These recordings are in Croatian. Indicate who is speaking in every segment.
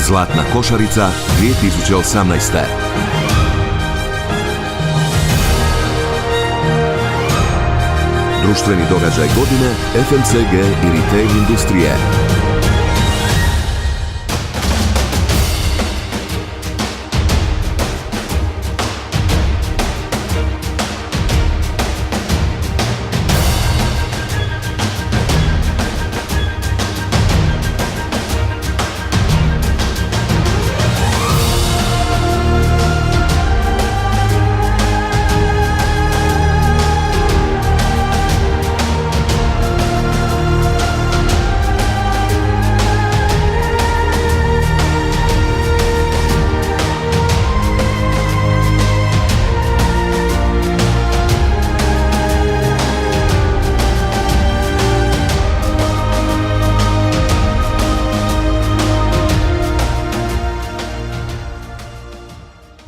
Speaker 1: Zlatna košarica 2018. Društveni događaj godine FMCG i retail industrije.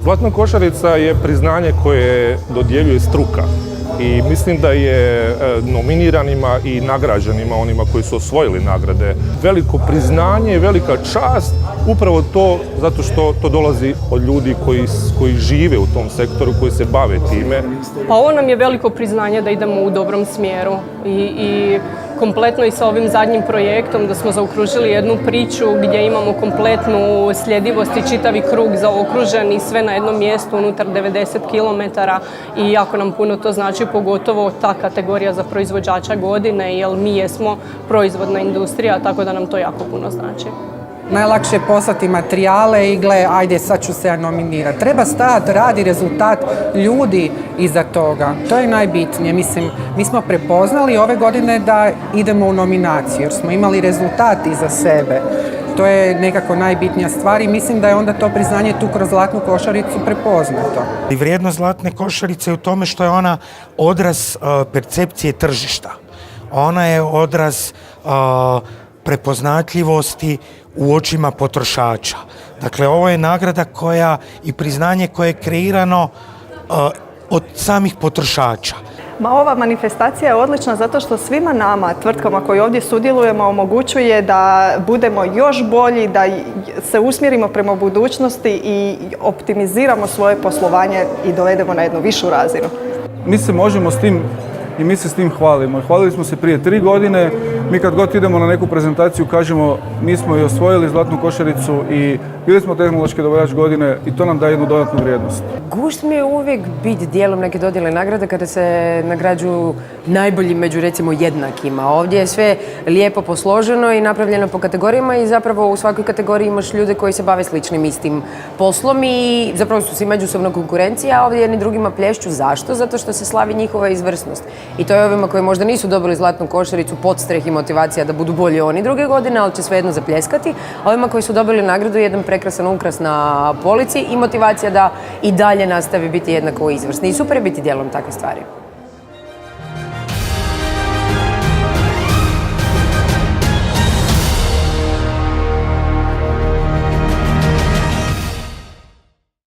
Speaker 2: Zlatna košarica je priznanje koje dodjeljuje struka i mislim da je nominiranima i nagrađenima, onima koji su osvojili nagrade, veliko priznanje i velika čast, upravo to zato što to dolazi od ljudi koji žive u tom sektoru, koji se bave time.
Speaker 3: Pa ovo nam je veliko priznanje da idemo u dobrom smjeru i kompletno i sa ovim zadnjim projektom da smo zaokružili jednu priču gdje imamo kompletnu sljedivost i čitavi krug zaokružen i sve na jednom mjestu unutar 90 km i jako nam puno to znači, pogotovo ta kategorija za proizvođača godine, jer mi jesmo proizvodna industrija, tako da nam to jako puno znači.
Speaker 4: Najlakše je poslati materijale i gle, ajde sad ću se ja nominirati. Treba stajati, radi rezultat ljudi iza toga. To je najbitnije. Mislim, mi smo prepoznali ove godine da idemo u nominaciju jer smo imali rezultat iza sebe. To je nekako najbitnija stvar i mislim da je onda to priznanje tu kroz Zlatnu košaricu prepoznato.
Speaker 5: I vrijednost Zlatne košarice je u tome što je ona odraz percepcije tržišta. Ona je odraz prepoznatljivosti u očima potrošača. Dakle, ovo je nagrada koja i priznanje koje je kreirano od samih potrošača.
Speaker 6: Ova manifestacija je odlična zato što svima nama, tvrtkama koji ovdje sudjelujemo, omogućuje da budemo još bolji, da se usmjerimo prema budućnosti i optimiziramo svoje poslovanje i dovedemo na jednu višu razinu.
Speaker 7: Mi se možemo s tim i mi se s tim hvalimo. Hvalili smo se prije 3 godine, mi kad god idemo na neku prezentaciju kažemo mi smo i osvojili Zlatnu košaricu i bili smo tehnološki dobavljač godine i to nam daje jednu dodatnu vrijednost.
Speaker 8: Gušt mi je uvijek biti dijelom neke dodjele nagrade kada se nagrađuju najbolji među recimo jednakima. Ovdje je sve lijepo posloženo i napravljeno po kategorijama i zapravo u svakoj kategoriji imaš ljude koji se bave sličnim istim poslom i zapravo su svi međusobno konkurencija, a ovdje jedni drugima plješću. Zašto? Zato što se slavi njihova izvrsnost. I to je ovima koji možda nisu dobili Zlatnu košaricu podstreh i motivacija da budu bolji oni druge godine, ali će svejedno zapljeskati. A ovima koji su dobili nagradu jedan prekrasan ukras na polici i motivacija da i dalje nastavi biti jednako izvrsni. I super je biti dijelom takve stvari.